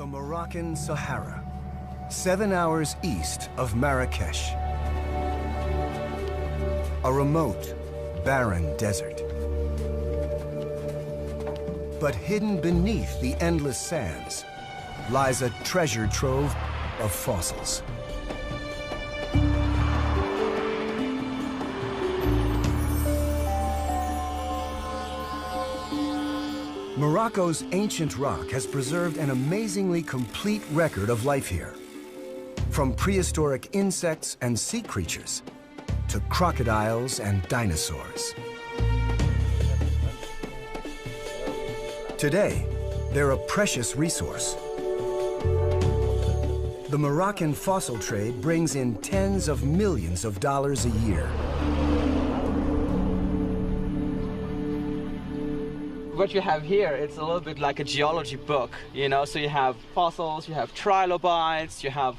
The Moroccan Sahara, 7 hours east of Marrakesh. A remote, barren desert. But hidden beneath the endless sands lies a treasure trove of fossils. Morocco's ancient rock has preserved an amazingly complete record of life here. From prehistoric insects and sea creatures to crocodiles and dinosaurs. Today, they're a precious resource. The Moroccan fossil trade brings in tens of millions of dollars a year. What you have here, it's a little bit like a geology book, you know, so you have fossils, you have trilobites, you have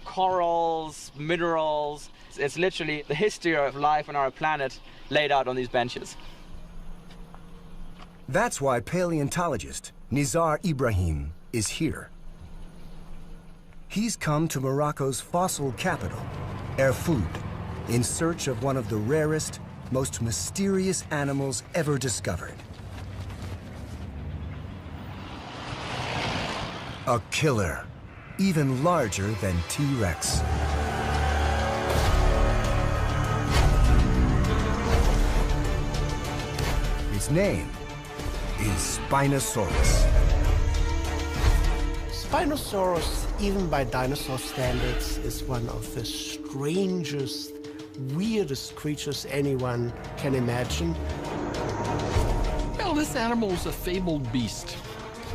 corals, minerals. It's literally the history of life on our planet laid out on these benches. That's why paleontologist Nizar Ibrahim is here. He's come to Morocco's fossil capital, Erfoud, in search of one of the rarest, most mysterious animals ever discovered. A killer, even larger than T-Rex. His name is Spinosaurus. Spinosaurus, even by dinosaur standards, is one of the strangest, weirdest creatures anyone can imagine. Well, this animal is a fabled beast.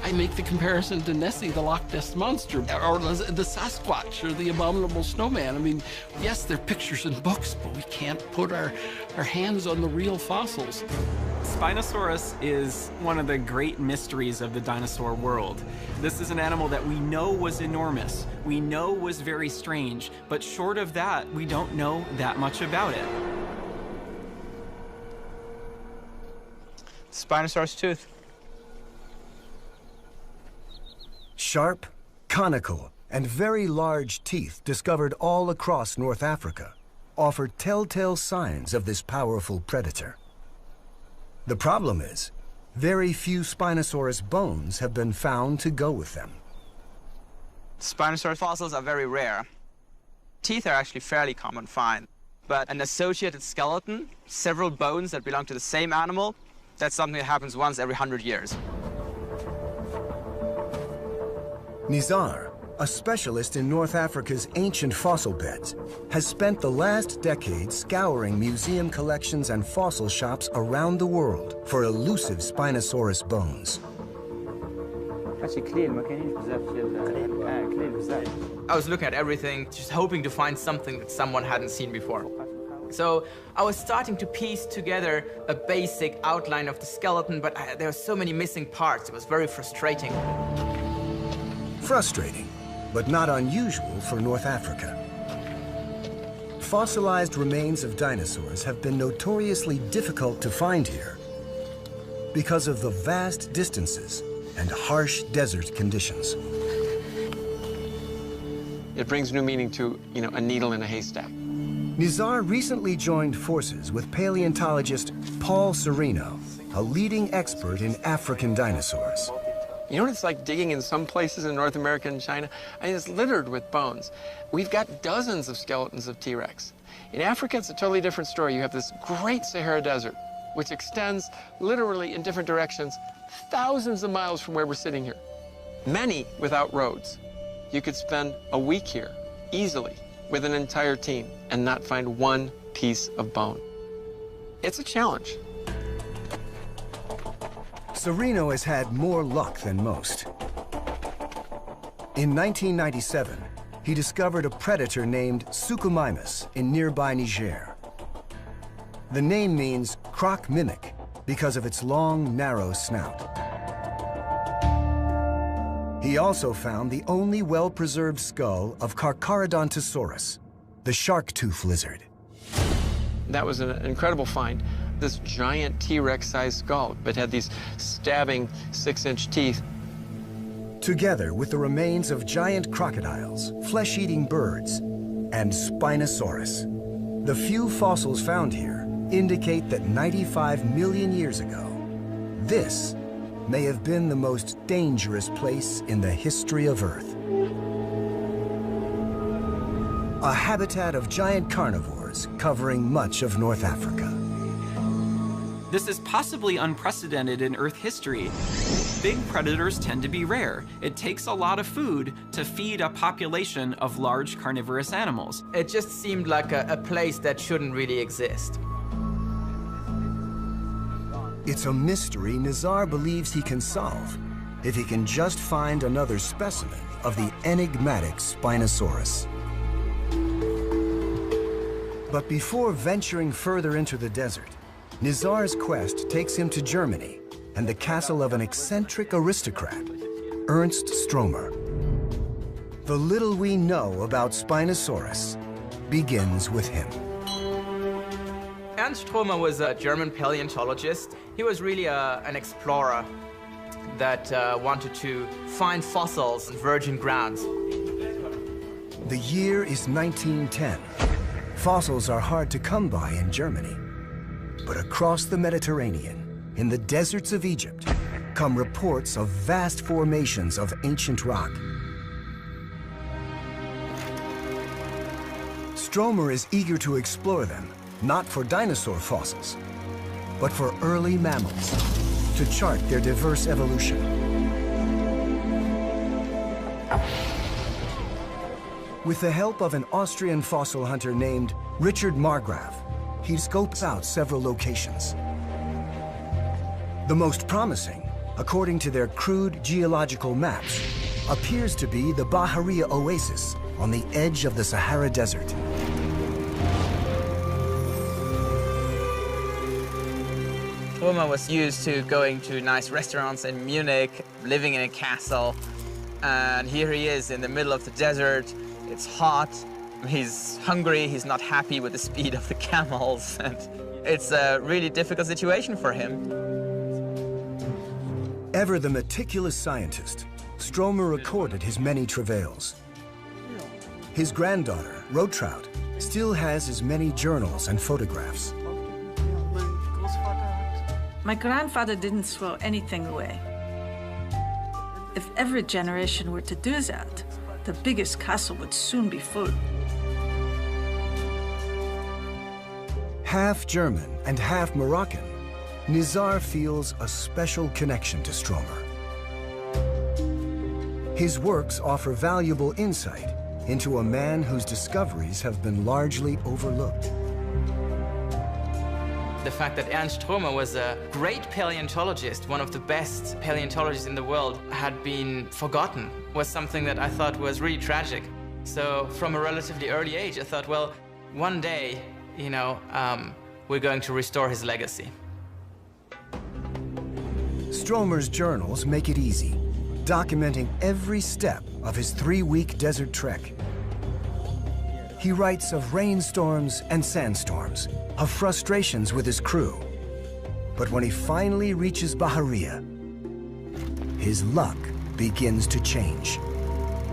I make the comparison to Nessie, the Loch Ness Monster, or the Sasquatch, or the Abominable Snowman. I mean, yes, they're pictures in books, but we can't put our hands on the real fossils. Spinosaurus is one of the great mysteries of the dinosaur world. This is an animal that we know was enormous, we know was very strange, but short of that, we don't know that much about it. Spinosaurus tooth. Sharp, conical, and very large teeth discovered all across North Africa offer telltale signs of this powerful predator. The problem is, very few Spinosaurus bones have been found to go with them. Spinosaurus fossils are very rare. Teeth are actually fairly common find, but an associated skeleton, several bones that belong to the same animal, that's something that happens once every 100 years. Nizar, a specialist in North Africa's ancient fossil beds, has spent the last decade scouring museum collections and fossil shops around the world for elusive Spinosaurus bones. I was looking at everything, just hoping to find something that someone hadn't seen before. So I was starting to piece together a basic outline of the skeleton, but there were so many missing parts. It was very frustrating. Frustrating, but not unusual for North Africa. Fossilized remains of dinosaurs have been notoriously difficult to find here because of the vast distances and harsh desert conditions. It brings new meaning to, a needle in a haystack. Nizar recently joined forces with paleontologist Paul Sereno, a leading expert in African dinosaurs. You know what it's like digging in some places in North America and China? I mean, it's littered with bones. We've got dozens of skeletons of T-Rex. In Africa, it's a totally different story. You have this great Sahara Desert, which extends literally in different directions, thousands of miles from where we're sitting here. Many without roads. You could spend a week here, easily, with an entire team, and not find one piece of bone. It's a challenge. Sereno has had more luck than most. In 1997, he discovered a predator named Suchomimus in nearby Niger. The name means croc mimic because of its long, narrow snout. He also found the only well-preserved skull of Carcharodontosaurus, the shark-tooth lizard. That was an incredible find. This giant T-Rex-sized skull, but had these stabbing 6-inch teeth. together with the remains of giant crocodiles, flesh-eating birds, and Spinosaurus. The few fossils found here indicate that 95 million years ago, this may have been the most dangerous place in the history of Earth. A habitat of giant carnivores covering much of North Africa. This is possibly unprecedented in Earth history. Big predators tend to be rare. It takes a lot of food to feed a population of large carnivorous animals. It just seemed like a place that shouldn't really exist. It's a mystery Nizar believes he can solve if he can just find another specimen of the enigmatic Spinosaurus. But before venturing further into the desert, Nizar's quest takes him to Germany and the castle of an eccentric aristocrat, Ernst Stromer. The little we know about Spinosaurus begins with him. Ernst Stromer was a German paleontologist. He was really an explorer that wanted to find fossils in virgin grounds. The year is 1910. Fossils are hard to come by in Germany. But across the Mediterranean, in the deserts of Egypt, come reports of vast formations of ancient rock. Stromer is eager to explore them, not for dinosaur fossils, but for early mammals, to chart their diverse evolution. With the help of an Austrian fossil hunter named Richard Margraf, he scopes out several locations. The most promising, according to their crude geological maps, appears to be the Bahariya oasis on the edge of the Sahara Desert. Stromer was used to going to nice restaurants in Munich, living in a castle, and here he is in the middle of the desert. It's hot, he's hungry, he's not happy with the speed of the camels, and it's a really difficult situation for him. Ever the meticulous scientist, Stromer recorded his many travails. His granddaughter, Rotraud, still has as many journals and photographs. My grandfather didn't throw anything away. If every generation were to do that, the biggest castle would soon be full. Half German and half Moroccan, Nizar feels a special connection to Stromer. His works offer valuable insight into a man whose discoveries have been largely overlooked. The fact that Ernst Stromer was a great paleontologist, one of the best paleontologists in the world, had been forgotten was something that I thought was really tragic. So from a relatively early age, I thought, well, one day, we're going to restore his legacy. Stromer's journals make it easy, documenting every step of his 3-week desert trek. He writes of rainstorms and sandstorms, of frustrations with his crew. But when he finally reaches Bahariya, his luck begins to change.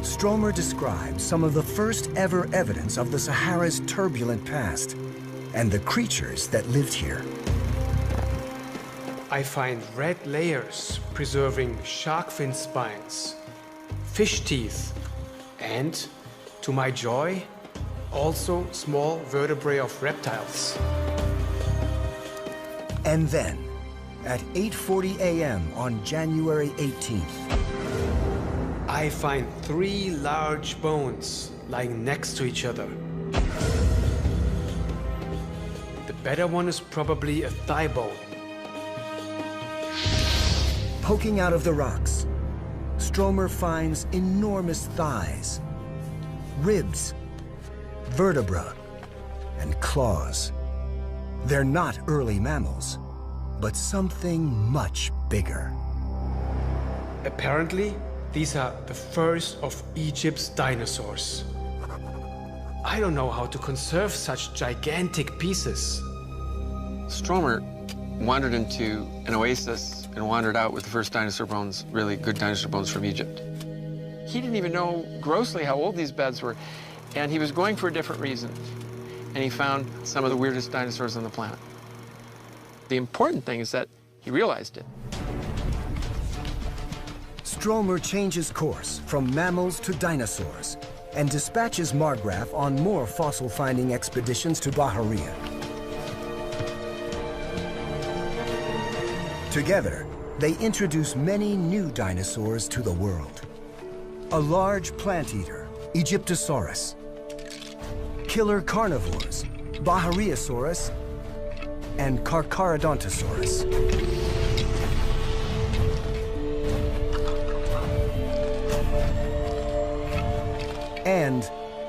Stromer describes some of the first ever evidence of the Sahara's turbulent past and the creatures that lived here. I find red layers preserving shark fin spines, fish teeth, and, to my joy, also small vertebrae of reptiles. And then, at 8:40 a.m. on January 18th, I find 3 large bones lying next to each other. The better one is probably a thigh bone. poking out of the rocks, Stromer finds enormous thighs, ribs, vertebra, and claws. They're not early mammals, but something much bigger. Apparently, these are the first of Egypt's dinosaurs. I don't know how to conserve such gigantic pieces. Stromer wandered into an oasis and wandered out with the first dinosaur bones, really good dinosaur bones from Egypt. He didn't even know grossly how old these beds were, and he was going for a different reason. And he found some of the weirdest dinosaurs on the planet. The important thing is that he realized it. Stromer changes course from mammals to dinosaurs and dispatches Marggraf on more fossil-finding expeditions to Bahariya. Together, they introduce many new dinosaurs to the world. A large plant eater, Aegyptiasaurus. Killer carnivores, Bahariasaurus and Carcharodontosaurus. And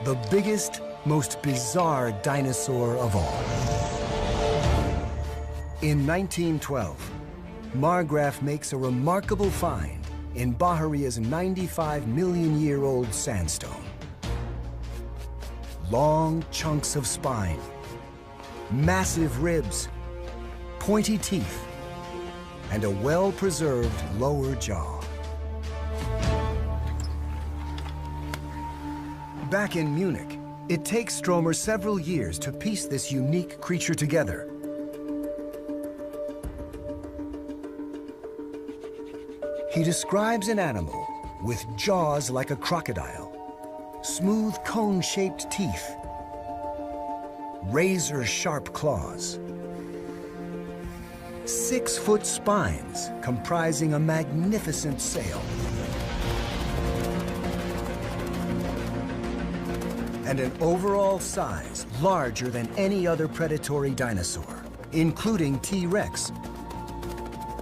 the biggest, most bizarre dinosaur of all. In 1912, Marggraf makes a remarkable find in Baharia's 95-million-year-old sandstone. Long chunks of spine, massive ribs, pointy teeth, and a well-preserved lower jaw. Back in Munich, it takes Stromer several years to piece this unique creature together. He describes an animal with jaws like a crocodile, smooth cone-shaped teeth, razor-sharp claws, 6-foot spines comprising a magnificent sail, and an overall size larger than any other predatory dinosaur, including T-Rex,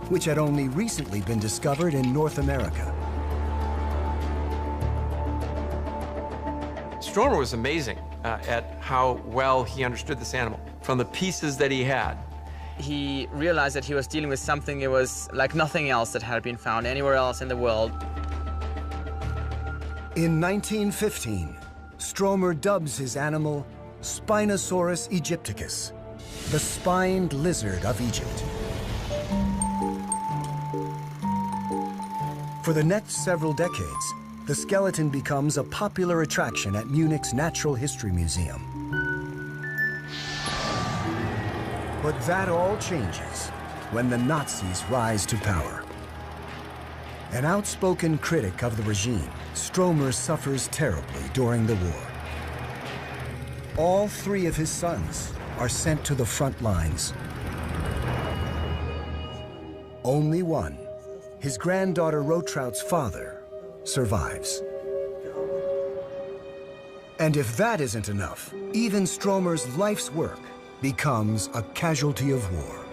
which had only recently been discovered in North America. Stromer was amazing at how well he understood this animal from the pieces that he had. He realized that he was dealing with something that was like nothing else that had been found anywhere else in the world. In 1915, Stromer dubs his animal Spinosaurus aegyptiacus, the spined lizard of Egypt. For the next several decades, the skeleton becomes a popular attraction at Munich's Natural History Museum. But that all changes when the Nazis rise to power. An outspoken critic of the regime, Stromer suffers terribly during the war. All 3 of his sons are sent to the front lines. Only one, his granddaughter Rotraut's father, survives. And if that isn't enough, even Stromer's life's work becomes a casualty of war.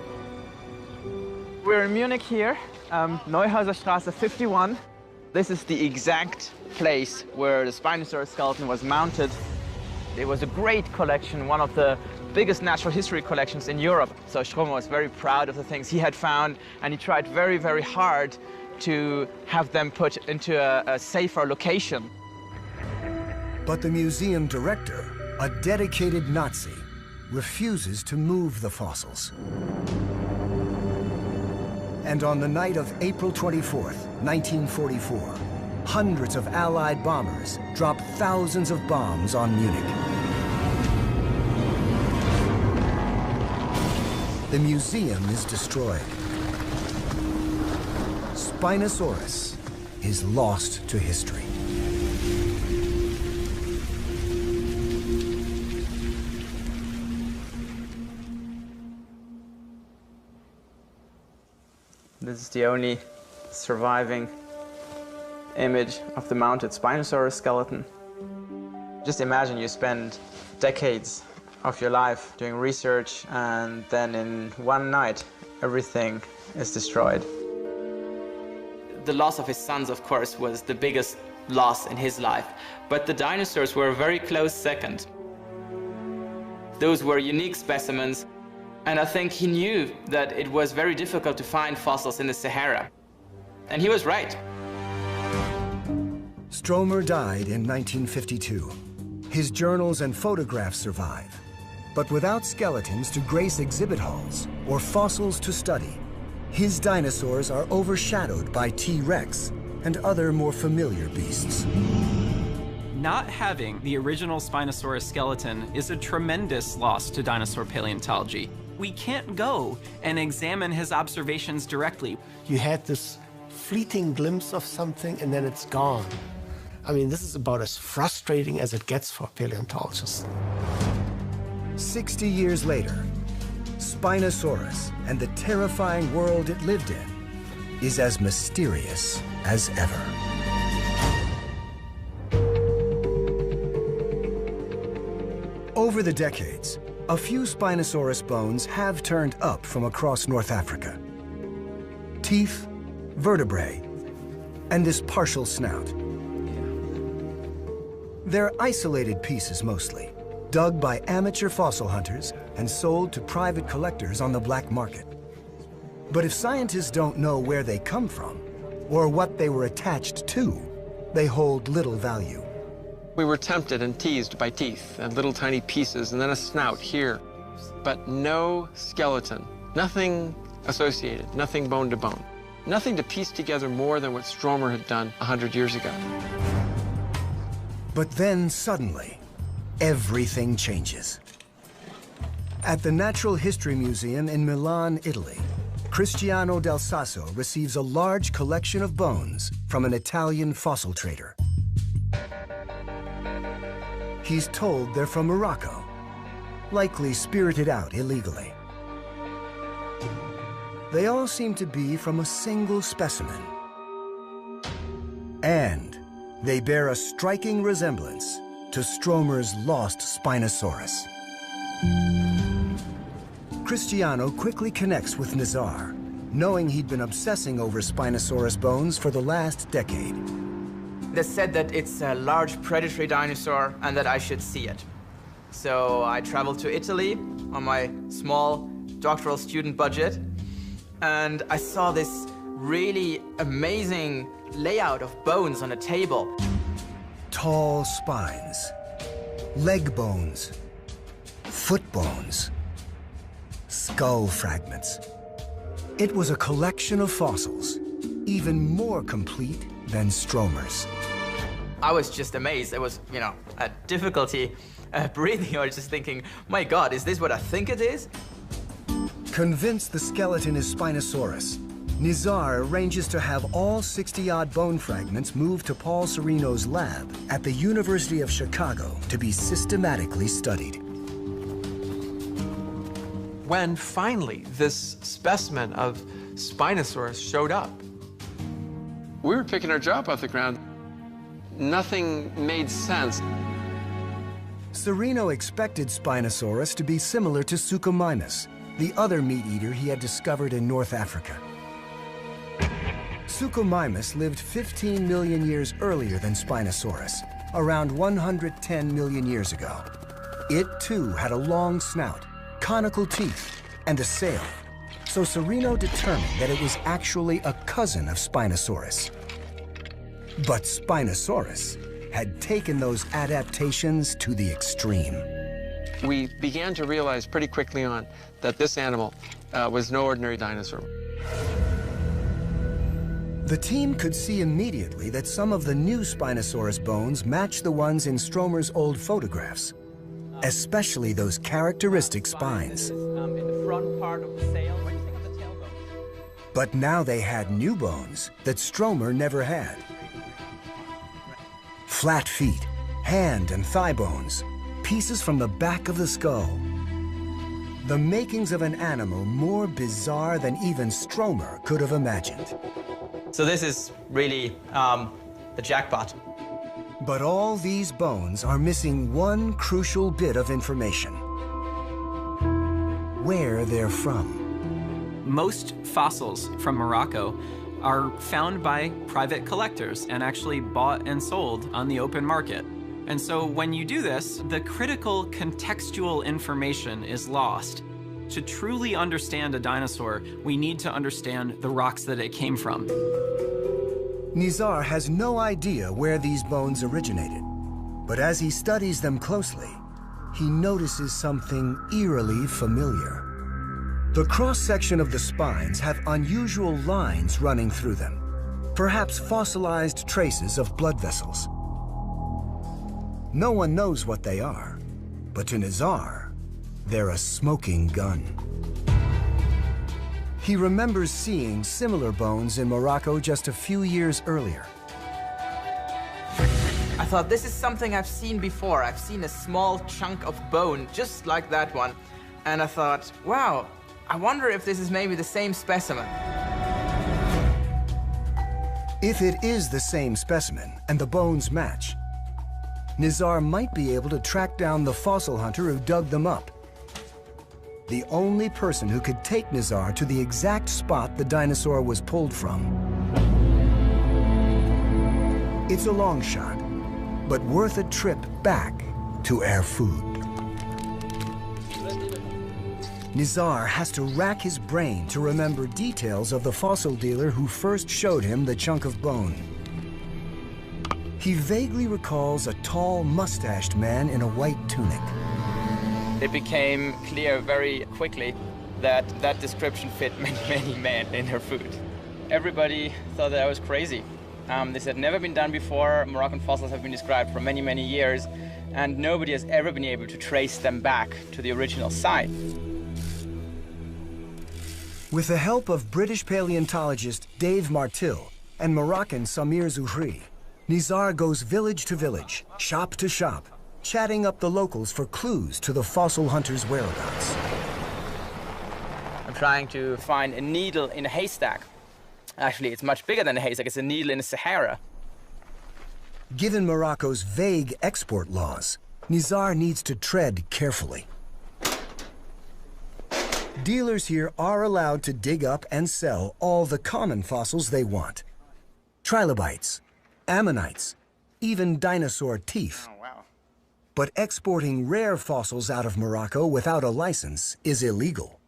We're in Munich here, Neuhauserstraße 51. This is the exact place where the Spinosaurus skeleton was mounted. It was a great collection, one of the biggest natural history collections in Europe. So Stromer was very proud of the things he had found, and he tried very, very hard to have them put into a safer location. But the museum director, a dedicated Nazi, refuses to move the fossils. And on the night of April 24th, 1944, hundreds of Allied bombers drop thousands of bombs on Munich. The museum is destroyed. Spinosaurus is lost to history. This is the only surviving image of the mounted Spinosaurus skeleton. Just imagine you spend decades of your life doing research, and then in one night, everything is destroyed. The loss of his sons, of course, was the biggest loss in his life, but the dinosaurs were a very close second. Those were unique specimens, and I think he knew that it was very difficult to find fossils in the Sahara. And he was right. Stromer died in 1952. His journals and photographs survive. But without skeletons to grace exhibit halls or fossils to study, his dinosaurs are overshadowed by T-Rex and other more familiar beasts. Not having the original Spinosaurus skeleton is a tremendous loss to dinosaur paleontology. We can't go and examine his observations directly. You had this fleeting glimpse of something and then it's gone. I mean, this is about as frustrating as it gets for paleontologists. 60 years later, Spinosaurus and the terrifying world it lived in is as mysterious as ever. Over the decades, a few Spinosaurus bones have turned up from across North Africa. Teeth, vertebrae, and this partial snout. They're isolated pieces mostly, dug by amateur fossil hunters and sold to private collectors on the black market. But if scientists don't know where they come from or what they were attached to, they hold little value. We were tempted and teased by teeth and little tiny pieces and then a snout here, but no skeleton, nothing associated, nothing bone to bone, nothing to piece together more than what Stromer had done 100 years ago. But then suddenly, everything changes. At the Natural History Museum in Milan, Italy, Cristiano del Sasso receives a large collection of bones from an Italian fossil trader. He's told they're from Morocco, likely spirited out illegally. They all seem to be from a single specimen. And they bear a striking resemblance to Stromer's lost Spinosaurus. Cristiano quickly connects with Nizar, knowing he'd been obsessing over Spinosaurus bones for the last decade. They said that it's a large predatory dinosaur and that I should see it. So I traveled to Italy on my small doctoral student budget, and I saw this really amazing layout of bones on a table. Tall spines, leg bones, foot bones, skull fragments. It was a collection of fossils, even more complete than Stromer's. I was just amazed. It was, a difficulty breathing or just thinking, my God, is this what I think it is? Convinced the skeleton is Spinosaurus, Nizar arranges to have all 60-odd bone fragments moved to Paul Sereno's lab at the University of Chicago to be systematically studied. When finally this specimen of Spinosaurus showed up, we were picking our jaw off the ground. Nothing made sense. Sereno expected Spinosaurus to be similar to Suchomimus, the other meat eater he had discovered in North Africa. Suchomimus lived 15 million years earlier than Spinosaurus, around 110 million years ago. It too had a long snout, conical teeth, and a sail, so Sereno determined that it was actually a cousin of Spinosaurus. But Spinosaurus had taken those adaptations to the extreme. We began to realize pretty quickly on that this animal was no ordinary dinosaur. The team could see immediately that some of the new Spinosaurus bones matched the ones in Stromer's old photographs, especially those characteristic spines. In the front part of the sail, what do you think of the tailbone? But now they had new bones that Stromer never had. Flat feet, hand and thigh bones, pieces from the back of the skull. The makings of an animal more bizarre than even Stromer could have imagined. So this is really the jackpot. But all these bones are missing one crucial bit of information: where they're from. Most fossils from Morocco are found by private collectors and actually bought and sold on the open market. And so when you do this, the critical contextual information is lost. To truly understand a dinosaur, we need to understand the rocks that it came from. Nizar has no idea where these bones originated, but as he studies them closely, he notices something eerily familiar. The cross-section of the spines have unusual lines running through them. Perhaps fossilized traces of blood vessels. No one knows what they are, but to Nizar, they're a smoking gun. He remembers seeing similar bones in Morocco just a few years earlier. I thought, this is something I've seen before. I've seen a small chunk of bone, just like that one. And I thought, wow, I wonder if this is maybe the same specimen. If it is the same specimen and the bones match, Nizar might be able to track down the fossil hunter who dug them up. The only person who could take Nizar to the exact spot the dinosaur was pulled from. It's a long shot, but worth a trip back to Erfoud. Nizar has to rack his brain to remember details of the fossil dealer who first showed him the chunk of bone. He vaguely recalls a tall, mustached man in a white tunic. It became clear very quickly that that description fit many men in Erfoud. Everybody thought that I was crazy. This had never been done before. Moroccan fossils have been described for many years, and nobody has ever been able to trace them back to the original site. With the help of British paleontologist Dave Martil and Moroccan Samir Zuhri, Nizar goes village to village, shop to shop, chatting up the locals for clues to the fossil hunter's whereabouts. I'm trying to find a needle in a haystack. Actually, it's much bigger than a haystack. It's a needle in the Sahara. Given Morocco's vague export laws, Nizar needs to tread carefully. Dealers here are allowed to dig up and sell all the common fossils they want. Trilobites, ammonites, even dinosaur teeth. Oh, wow. But exporting rare fossils out of Morocco without a license is illegal.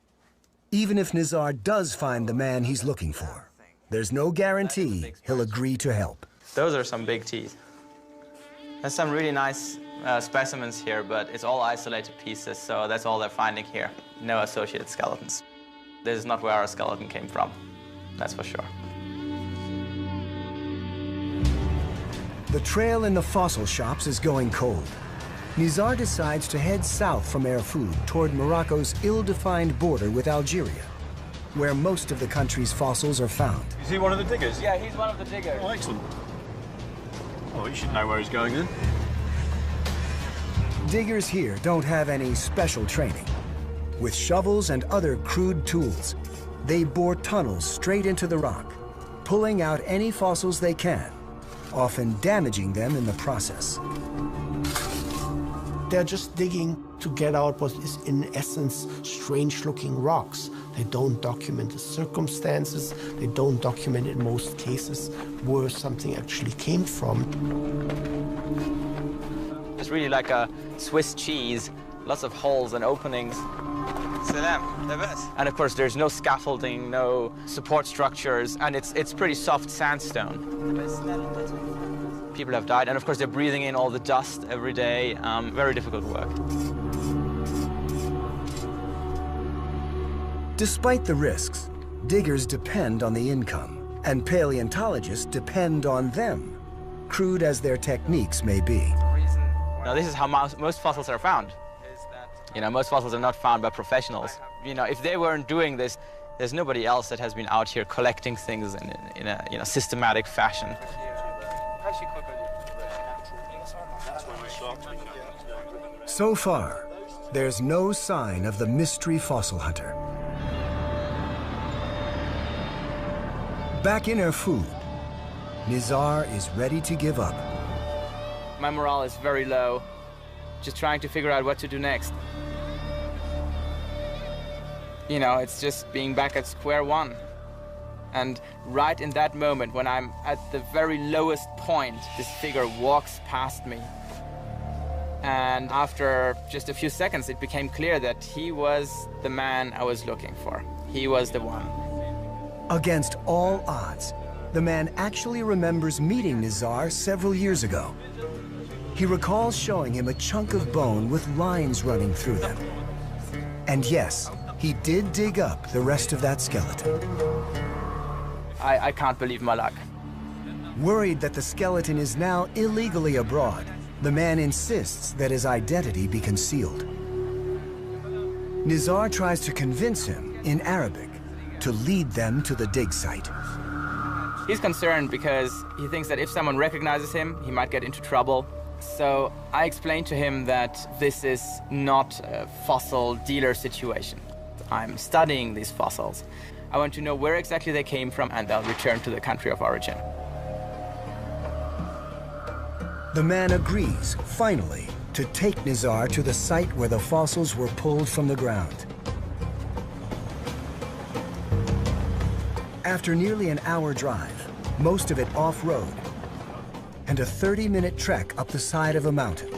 Even if Nizar does find the man he's looking for, there's no guarantee he'll agree to help. Those are some big teeth. There's some really nice specimens here, but it's all isolated pieces, so that's all they're finding here. No associated skeletons. This is not where our skeleton came from, that's for sure. The trail in the fossil shops is going cold. Nizar decides to head south from Erfoud toward Morocco's ill-defined border with Algeria, where most of the country's fossils are found. Is he one of the diggers? Yeah, he's one of the diggers. Oh, excellent. Well, you should know where he's going then. Diggers here don't have any special training. With shovels and other crude tools, they bore tunnels straight into the rock, pulling out any fossils they can, often damaging them in the process. They're just digging to get out what is, in essence, strange-looking rocks. They don't document the circumstances. They don't document, in most cases, where something actually came from. It's really like a Swiss cheese, lots of holes and openings. And of course, there's no scaffolding, no support structures, and it's pretty soft sandstone. People have died, and of course, they're breathing in all the dust every day. Very difficult work. Despite the risks, diggers depend on the income, and paleontologists depend on them, crude as their techniques may be. Now, this is how most fossils are found. You know, most fossils are not found by professionals. You know, if they weren't doing this, there's nobody else that has been out here collecting things in a systematic fashion. So far, there's no sign of the mystery fossil hunter. Back in Erfoud, Nizar is ready to give up. My morale is very low, just trying to figure out what to do next. You know, it's just being back at square one. And right in that moment, when I'm at the very lowest point, this figure walks past me. And after just a few seconds, it became clear that he was the man I was looking for. He was the one. Against all odds, the man actually remembers meeting Nizar several years ago. He recalls showing him a chunk of bone with lines running through them. And yes, he did dig up the rest of that skeleton. I can't believe my luck. Worried that the skeleton is now illegally abroad, the man insists that his identity be concealed. Nizar tries to convince him, in Arabic, to lead them to the dig site. He's concerned because he thinks that if someone recognizes him, he might get into trouble. So I explained to him that this is not a fossil dealer situation. I'm studying these fossils. I want to know where exactly they came from, and they'll return to the country of origin. The man agrees, finally, to take Nizar to the site where the fossils were pulled from the ground. After nearly an hour drive, most of it off-road, and a 30-minute trek up the side of a mountain,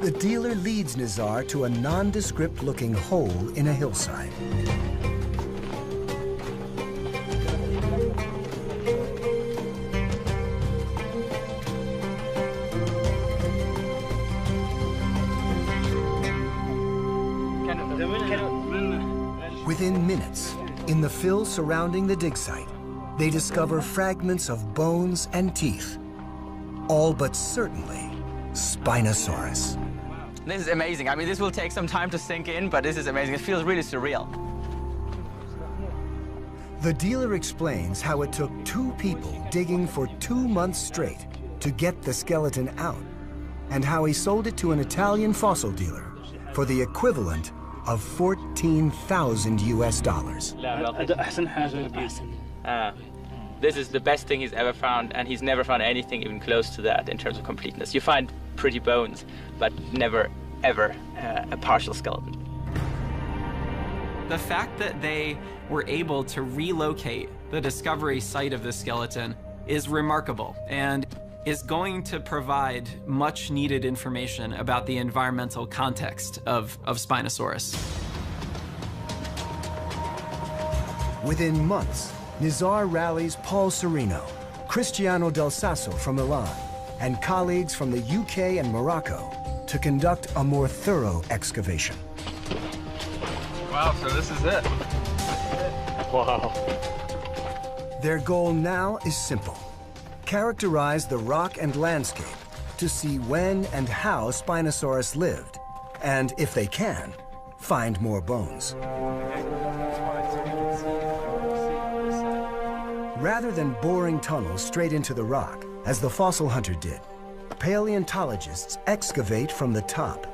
the dealer leads Nizar to a nondescript-looking hole in a hillside. Within minutes, in the fill surrounding the dig site, they discover fragments of bones and teeth, all but certainly Spinosaurus. This is amazing. I mean, this will take some time to sink in, but this is amazing. It feels really surreal. The dealer explains how it took 2 people digging for 2 months straight to get the skeleton out, and how he sold it to an Italian fossil dealer for the equivalent of $14,000 US. This is the best thing he's ever found, and he's never found anything even close to that in terms of completeness. You find pretty bones, but never, ever a partial skeleton. The fact that they were able to relocate the discovery site of the skeleton is remarkable and is going to provide much needed information about the environmental context of Spinosaurus. Within months, Nizar rallies Paul Serino, Cristiano Del Sasso from Milan, and colleagues from the UK and Morocco to conduct a more thorough excavation. Wow, so this is it. Wow. Their goal now is simple: characterize the rock and landscape to see when and how Spinosaurus lived, and if they can, find more bones. Rather than boring tunnels straight into the rock, as the fossil hunter did, paleontologists excavate from the top.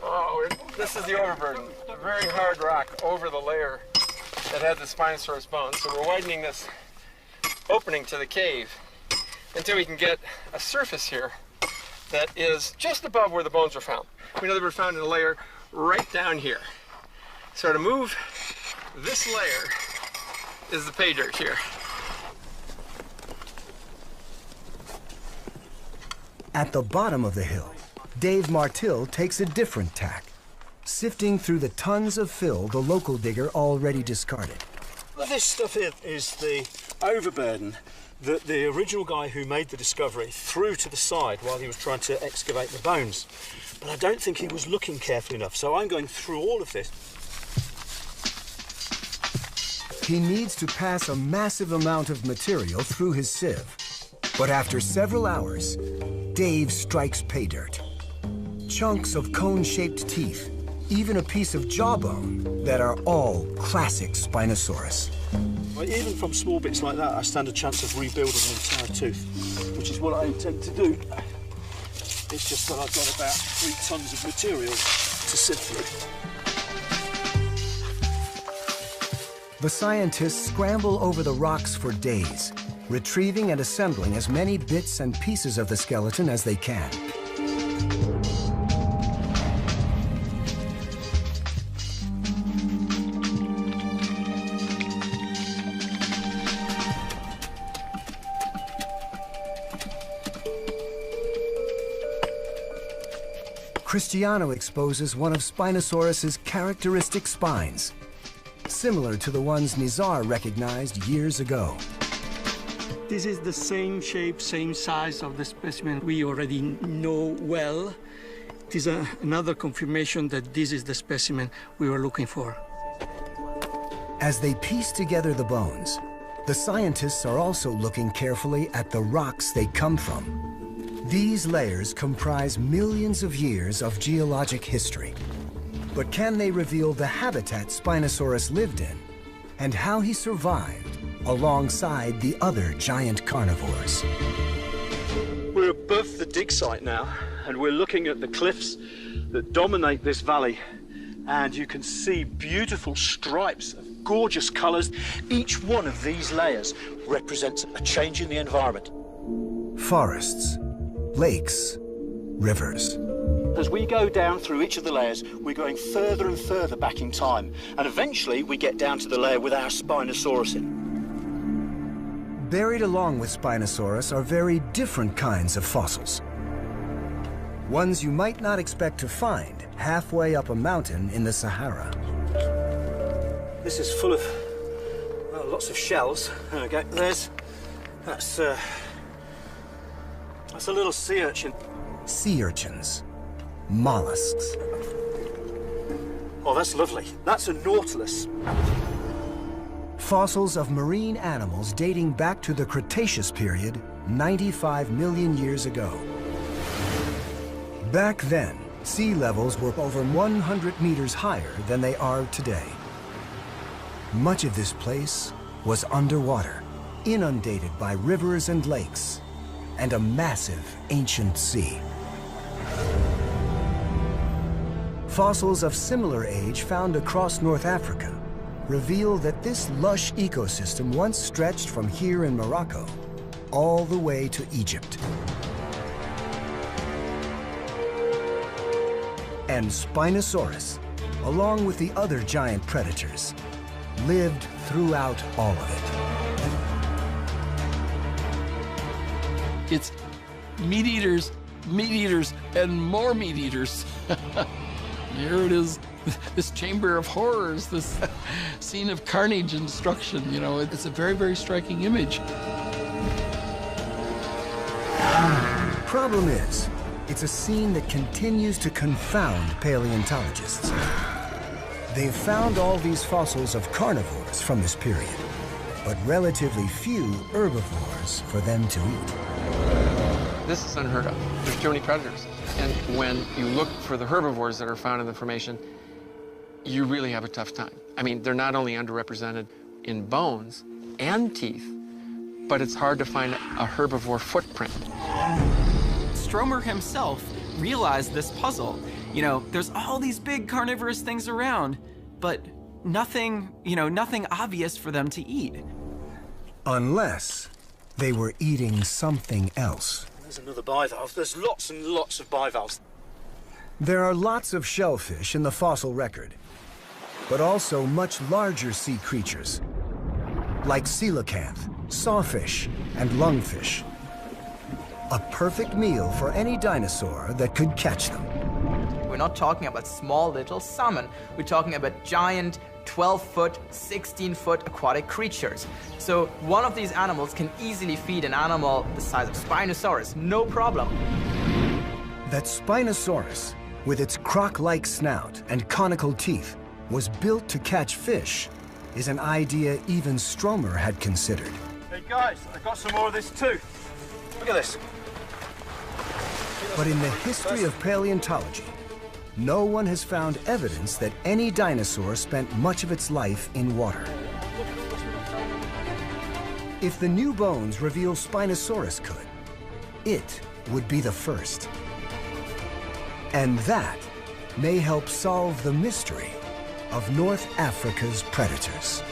Oh, this is the overburden. A very hard rock over the layer that had the Spinosaurus bones. So we're widening this opening to the cave until we can get a surface here that is just above where the bones were found. We know they were found in a layer right down here. So to move this layer is the pay dirt here. At the bottom of the hill, Dave Martill takes a different tack, sifting through the tons of fill the local digger already discarded. This stuff here is the overburden that the original guy who made the discovery threw to the side while he was trying to excavate the bones. But I don't think he was looking carefully enough, so I'm going through all of this. He needs to pass a massive amount of material through his sieve. But after several hours, Dave strikes pay dirt. Chunks of cone-shaped teeth, even a piece of jawbone that are all classic Spinosaurus. Well, even from small bits like that, I stand a chance of rebuilding an entire tooth, which is what I intend to do. It's just that I've got about 3 tons of material to sift through. The scientists scramble over the rocks for days, retrieving and assembling as many bits and pieces of the skeleton as they can. Cristiano exposes one of Spinosaurus's characteristic spines, similar to the ones Nizar recognized years ago. This is the same shape, same size of the specimen we already know well. It is another confirmation that this is the specimen we were looking for. As they piece together the bones, the scientists are also looking carefully at the rocks they come from. These layers comprise millions of years of geologic history. But can they reveal the habitat Spinosaurus lived in and how he survived alongside the other giant carnivores? We're above the dig site now, and we're looking at the cliffs that dominate this valley. And you can see beautiful stripes of gorgeous colors. Each one of these layers represents a change in the environment. Forests, lakes, rivers. As we go down through each of the layers, we're going further and further back in time. And eventually we get down to the layer with our Spinosaurus in. Buried along with Spinosaurus are very different kinds of fossils. Ones you might not expect to find halfway up a mountain in the Sahara. This is full of lots of shells. There we go. That's a little sea urchin. Sea urchins, mollusks. Oh, that's lovely. That's a nautilus. Fossils of marine animals dating back to the Cretaceous period, 95 million years ago. Back then, sea levels were over 100 meters higher than they are today. Much of this place was underwater, inundated by rivers and lakes, and a massive ancient sea. Fossils of similar age found across North Africa reveal that this lush ecosystem once stretched from here in Morocco all the way to Egypt. And Spinosaurus, along with the other giant predators, lived throughout all of it. It's meat eaters, and more meat eaters. Here it is, this chamber of horrors, this scene of carnage and destruction. You know, it's a very, very striking image. Problem is, it's a scene that continues to confound paleontologists. They've found all these fossils of carnivores from this period, but relatively few herbivores for them to eat. This is unheard of. There's too many predators. And when you look for the herbivores that are found in the formation, you really have a tough time. I mean, they're not only underrepresented in bones and teeth, but it's hard to find a herbivore footprint. Stromer himself realized this puzzle. You know, there's all these big carnivorous things around, but nothing, nothing obvious for them to eat. Unless they were eating something else. There's another bivalve. There's lots and lots of bivalves. There are lots of shellfish in the fossil record, but also much larger sea creatures, like coelacanth, sawfish, and lungfish. A perfect meal for any dinosaur that could catch them. We're not talking about small little salmon. We're talking about giant 12-foot, 16-foot aquatic creatures. So one of these animals can easily feed an animal the size of Spinosaurus, no problem. That Spinosaurus, with its croc-like snout and conical teeth, was built to catch fish is an idea even Stromer had considered. Hey guys, I got some more of this too. Look at this. But in the history of paleontology, no one has found evidence that any dinosaur spent much of its life in water. If the new bones reveal Spinosaurus could, it would be the first. And that may help solve the mystery of North Africa's predators.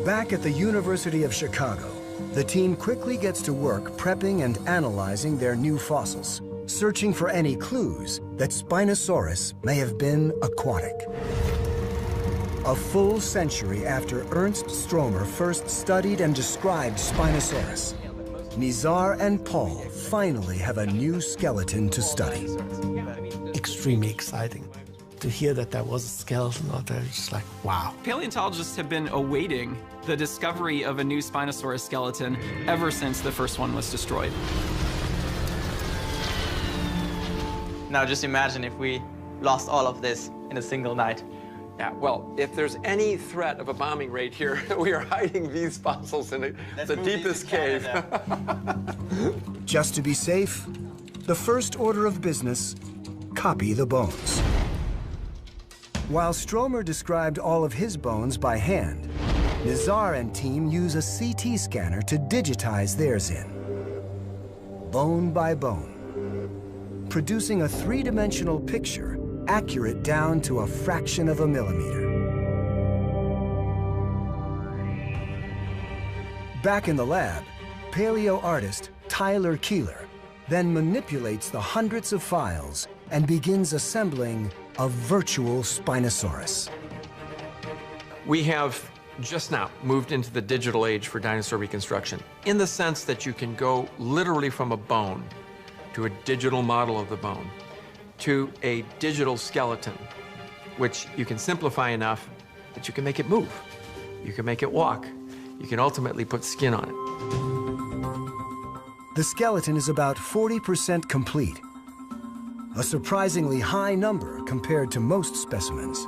Back at the University of Chicago, the team quickly gets to work prepping and analyzing their new fossils, searching for any clues that Spinosaurus may have been aquatic. A full century after Ernst Stromer first studied and described Spinosaurus, Nizar and Paul finally have a new skeleton to study. Extremely exciting to hear that there was a skeleton out there. It's like, wow. Paleontologists have been awaiting the discovery of a new Spinosaurus skeleton ever since the first one was destroyed. Now just imagine if we lost all of this in a single night. Yeah, well, if there's any threat of a bombing raid here, we are hiding these fossils in the deepest cave. Just to be safe, the first order of business, copy the bones. While Stromer described all of his bones by hand, Nizar and team use a CT scanner to digitize theirs in, bone by bone, producing a three-dimensional picture accurate down to a fraction of a millimeter. Back in the lab, paleo artist Tyler Keeler then manipulates the hundreds of files and begins assembling a virtual Spinosaurus. We have just now moved into the digital age for dinosaur reconstruction, in the sense that you can go literally from a bone to a digital model of the bone to a digital skeleton, which you can simplify enough that you can make it move. You can make it walk. You can ultimately put skin on it. The skeleton is about 40% complete, a surprisingly high number compared to most specimens.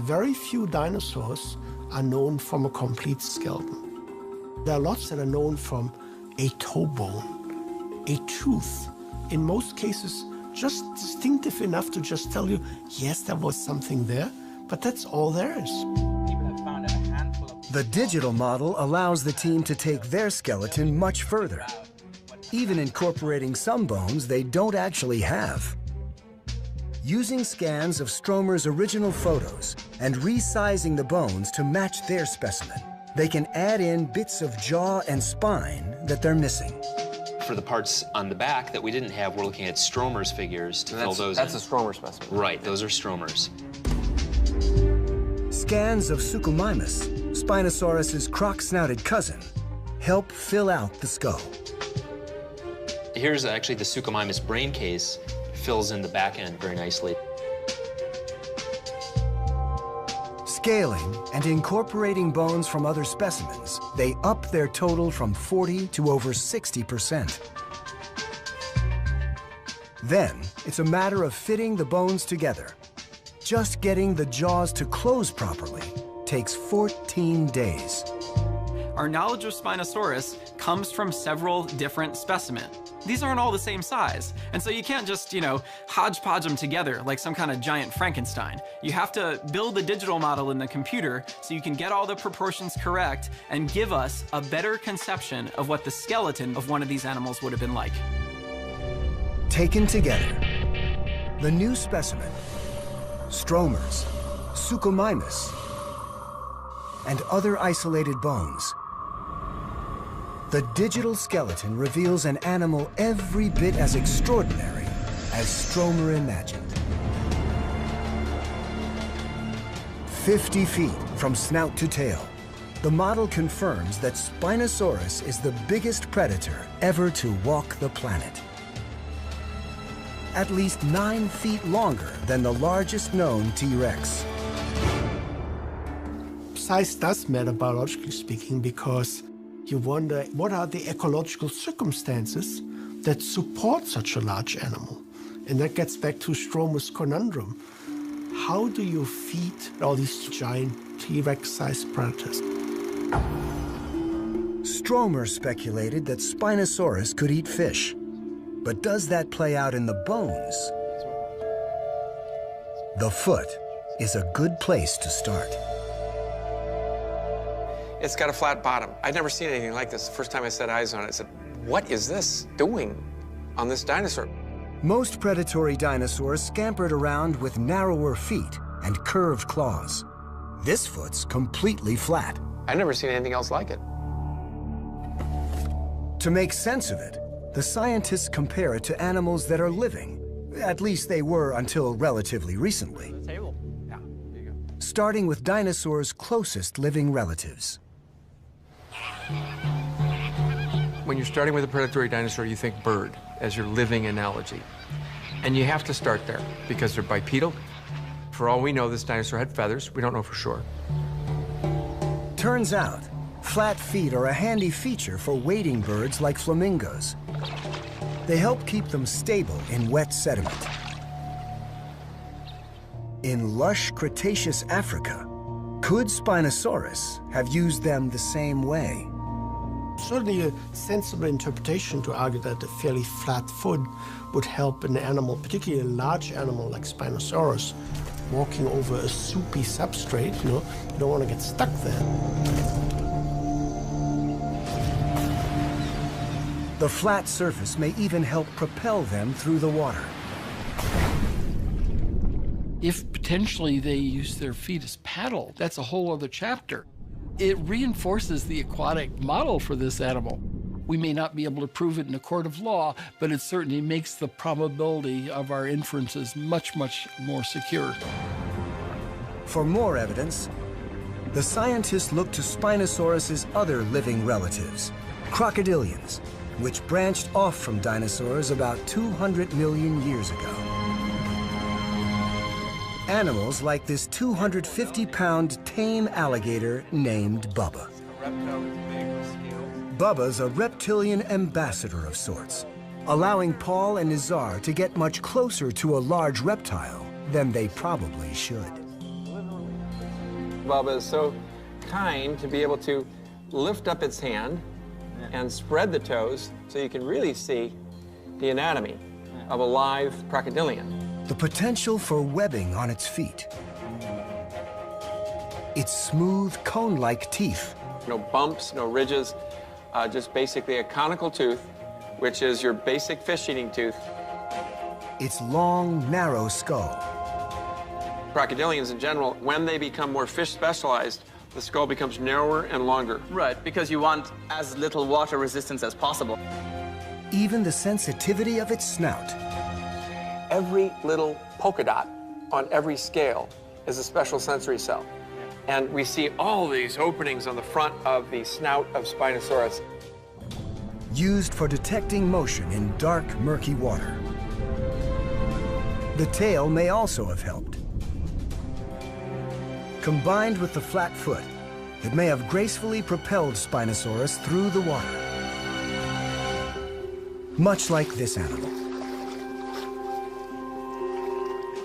Very few dinosaurs are known from a complete skeleton. There are lots that are known from a toe bone, a tooth. In most cases, just distinctive enough to just tell you, yes, there was something there, but that's all there is. The digital model allows the team to take their skeleton much further, even incorporating some bones they don't actually have. Using scans of Stromer's original photos and resizing the bones to match their specimen, they can add in bits of jaw and spine that they're missing. For the parts on the back that we didn't have, we're looking at Stromer's figures to fill those in. That's a Stromer specimen. Right, those are Stromer's. Scans of Suchomimus, Spinosaurus's croc-snouted cousin, help fill out the skull. Here's actually the Suchomimus brain case, fills in the back end very nicely. Scaling and incorporating bones from other specimens, they up their total from 40 to over 60%. Then, it's a matter of fitting the bones together. Just getting the jaws to close properly takes 14 days. Our knowledge of Spinosaurus comes from several different specimens. These aren't all the same size, and so you can't just, hodgepodge them together like some kind of giant Frankenstein. You have to build a digital model in the computer so you can get all the proportions correct and give us a better conception of what the skeleton of one of these animals would have been like. Taken together, the new specimen, Stromer's, Suchomimus, and other isolated bones, the digital skeleton reveals an animal every bit as extraordinary as Stromer imagined. 50 feet from snout to tail, the model confirms that Spinosaurus is the biggest predator ever to walk the planet. At least 9 feet longer than the largest known T-Rex. Size does matter, biologically speaking, because you wonder, what are the ecological circumstances that support such a large animal? And that gets back to Stromer's conundrum. How do you feed all these giant T-Rex-sized predators? Stromer speculated that Spinosaurus could eat fish. But does that play out in the bones? The foot is a good place to start. It's got a flat bottom. I'd never seen anything like this. The first time I set eyes on it, I said, what is this doing on this dinosaur? Most predatory dinosaurs scampered around with narrower feet and curved claws. This foot's completely flat. I've never seen anything else like it. To make sense of it, the scientists compare it to animals that are living. At least they were until relatively recently. Starting with dinosaurs' closest living relatives. When you're starting with a predatory dinosaur, you think bird as your living analogy. And you have to start there because they're bipedal. For all we know, this dinosaur had feathers. We don't know for sure. Turns out, flat feet are a handy feature for wading birds like flamingos. They help keep them stable in wet sediment. In lush Cretaceous Africa, could Spinosaurus have used them the same way? Certainly a sensible interpretation to argue that a fairly flat foot would help an animal, particularly a large animal like Spinosaurus, walking over a soupy substrate. You don't want to get stuck there. The flat surface may even help propel them through the water. If potentially they use their feet as paddle, that's a whole other chapter. It reinforces the aquatic model for this animal. We may not be able to prove it in a court of law, but it certainly makes the probability of our inferences much, much more secure. For more evidence, the scientists looked to Spinosaurus's other living relatives, crocodilians, which branched off from dinosaurs about 200 million years ago. Animals like this 250-pound tame alligator named Bubba. Bubba's a reptilian ambassador of sorts, allowing Paul and Nizar to get much closer to a large reptile than they probably should. Bubba is so kind to be able to lift up its hand and spread the toes so you can really see the anatomy of a live crocodilian. The potential for webbing on its feet. Its smooth, cone-like teeth. No bumps, no ridges, just basically a conical tooth, which is your basic fish-eating tooth. Its long, narrow skull. Crocodilians in general, when they become more fish-specialized, the skull becomes narrower and longer. Right, because you want as little water resistance as possible. Even the sensitivity of its snout. Every little polka dot on every scale is a special sensory cell. And we see all these openings on the front of the snout of Spinosaurus. Used for detecting motion in dark, murky water. The tail may also have helped. Combined with the flat foot, it may have gracefully propelled Spinosaurus through the water. Much like this animal.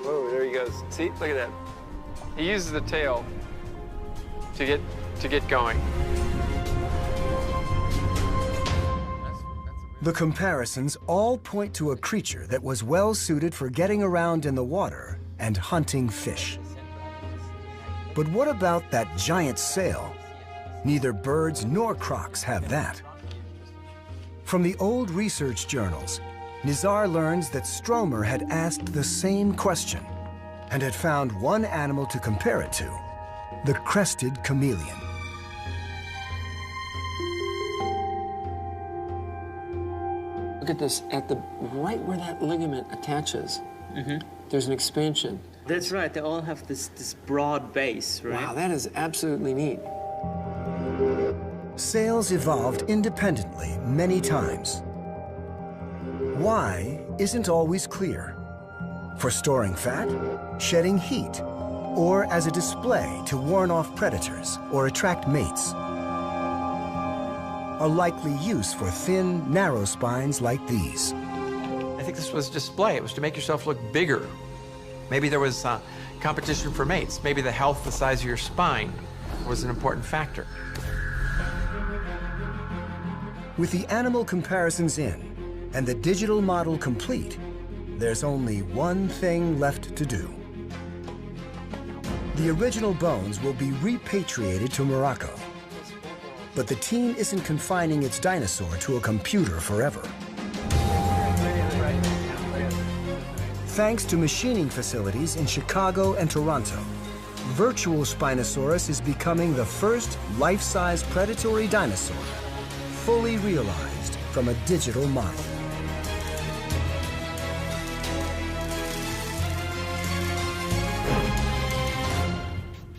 Whoa, there he goes. See, look at that. He uses the tail to get going. The comparisons all point to a creature that was well suited for getting around in the water and hunting fish. But what about that giant sail? Neither birds nor crocs have that. From the old research journals, Nizar learns that Stromer had asked the same question and had found one animal to compare it to, the crested chameleon. Look at this, right where that ligament attaches, there's an expansion. That's right, they all have this broad base, right? Wow, that is absolutely neat. Sails evolved independently many times. Why isn't always clear. For storing fat, shedding heat, or as a display to warn off predators or attract mates. A likely use for thin, narrow spines like these. I think this was display. It was to make yourself look bigger. Maybe there was competition for mates. Maybe the health, the size of your spine was an important factor. With the animal comparisons in and the digital model complete, there's only one thing left to do. The original bones will be repatriated to Morocco. But the team isn't confining its dinosaur to a computer forever. Thanks to machining facilities in Chicago and Toronto, virtual Spinosaurus is becoming the first life-size predatory dinosaur fully realized from a digital model.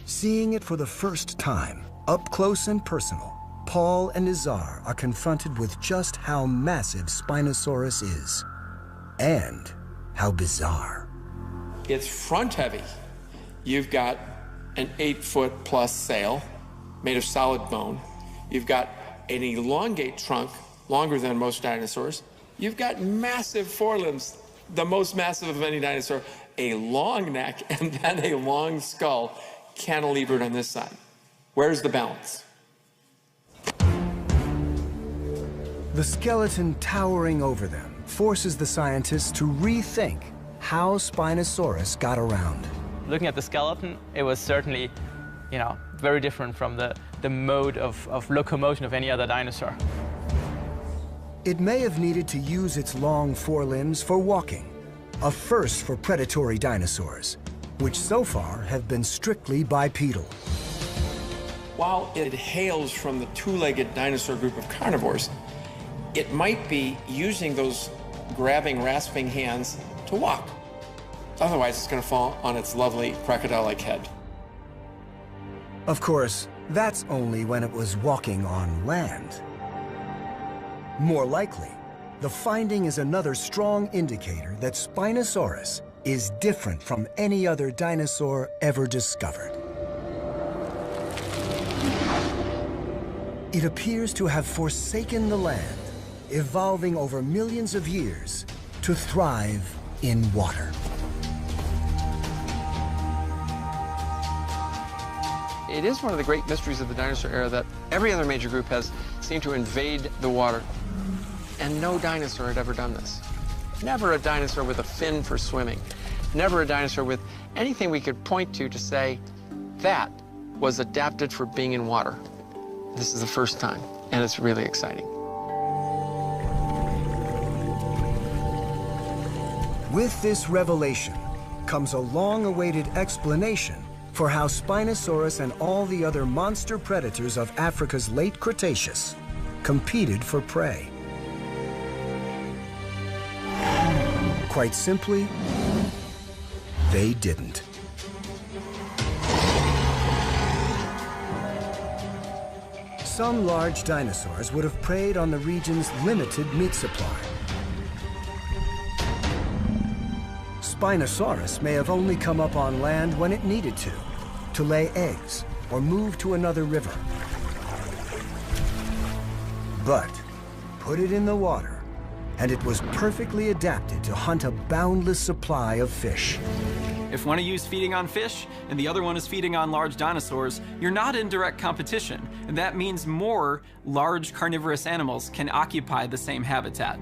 Seeing it for the first time, up close and personal, Paul and Nizar are confronted with just how massive Spinosaurus is, and how bizarre. It's front heavy. You've got an 8-foot-plus sail made of solid bone. You've got an elongate trunk, longer than most dinosaurs. You've got massive forelimbs, the most massive of any dinosaur, a long neck and then a long skull cantilevered on this side. Where's the balance? The skeleton towering over them forces the scientists to rethink how Spinosaurus got around. Looking at the skeleton, it was certainly, very different from the mode of locomotion of any other dinosaur. It may have needed to use its long forelimbs for walking, a first for predatory dinosaurs, which so far have been strictly bipedal. While it hails from the two-legged dinosaur group of carnivores, it might be using those grabbing, rasping hands to walk. Otherwise, it's going to fall on its lovely crocodile-like head. Of course, that's only when it was walking on land. More likely, the finding is another strong indicator that Spinosaurus is different from any other dinosaur ever discovered. It appears to have forsaken the land, evolving over millions of years to thrive in water. It is one of the great mysteries of the dinosaur era that every other major group has seemed to invade the water. And no dinosaur had ever done this. Never a dinosaur with a fin for swimming. Never a dinosaur with anything we could point to say, that was adapted for being in water. This is the first time, and it's really exciting. With this revelation comes a long-awaited explanation for how Spinosaurus and all the other monster predators of Africa's late Cretaceous competed for prey. Quite simply, they didn't. Some large dinosaurs would have preyed on the region's limited meat supply. Spinosaurus may have only come up on land when it needed to lay eggs or move to another river. But put it in the water, and it was perfectly adapted to hunt a boundless supply of fish. If one of you is feeding on fish and the other one is feeding on large dinosaurs, you're not in direct competition, and that means more large carnivorous animals can occupy the same habitat.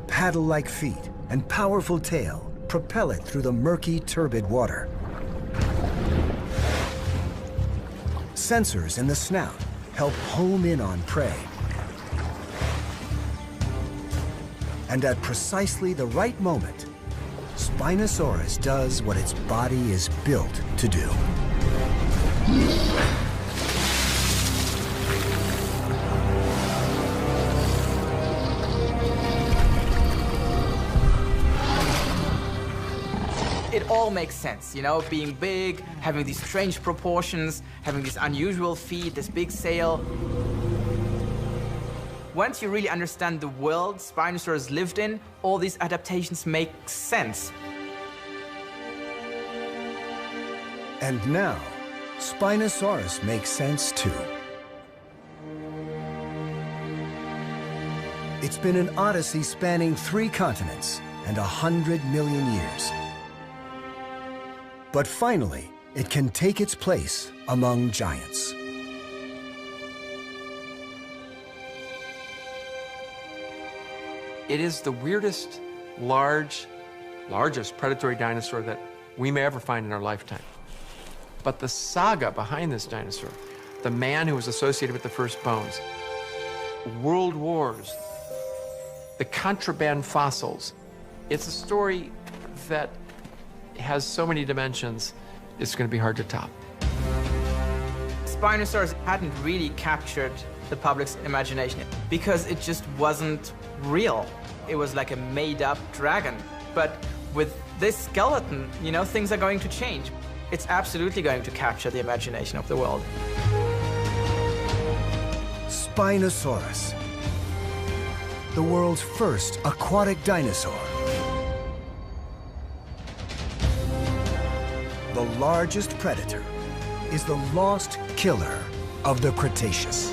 Paddle-like feet and powerful tail propel it through the murky, turbid water. Sensors in the snout help home in on prey. And at precisely the right moment, Spinosaurus does what its body is built to do. It all makes sense, being big, having these strange proportions, having these unusual feet, this big sail. Once you really understand the world Spinosaurus lived in, all these adaptations make sense. And now, Spinosaurus makes sense too. It's been an odyssey spanning 3 continents and 100 million years. But finally, it can take its place among giants. It is the weirdest, largest predatory dinosaur that we may ever find in our lifetime. But the saga behind this dinosaur, the man who was associated with the first bones, world wars, the contraband fossils, it's a story that has so many dimensions, it's going to be hard to top. Spinosaurus hadn't really captured the public's imagination because it just wasn't real. It was like a made-up dragon. But with this skeleton, things are going to change. It's absolutely going to capture the imagination of the world. Spinosaurus, the world's first aquatic dinosaur. The largest predator is the lost killer of the Cretaceous.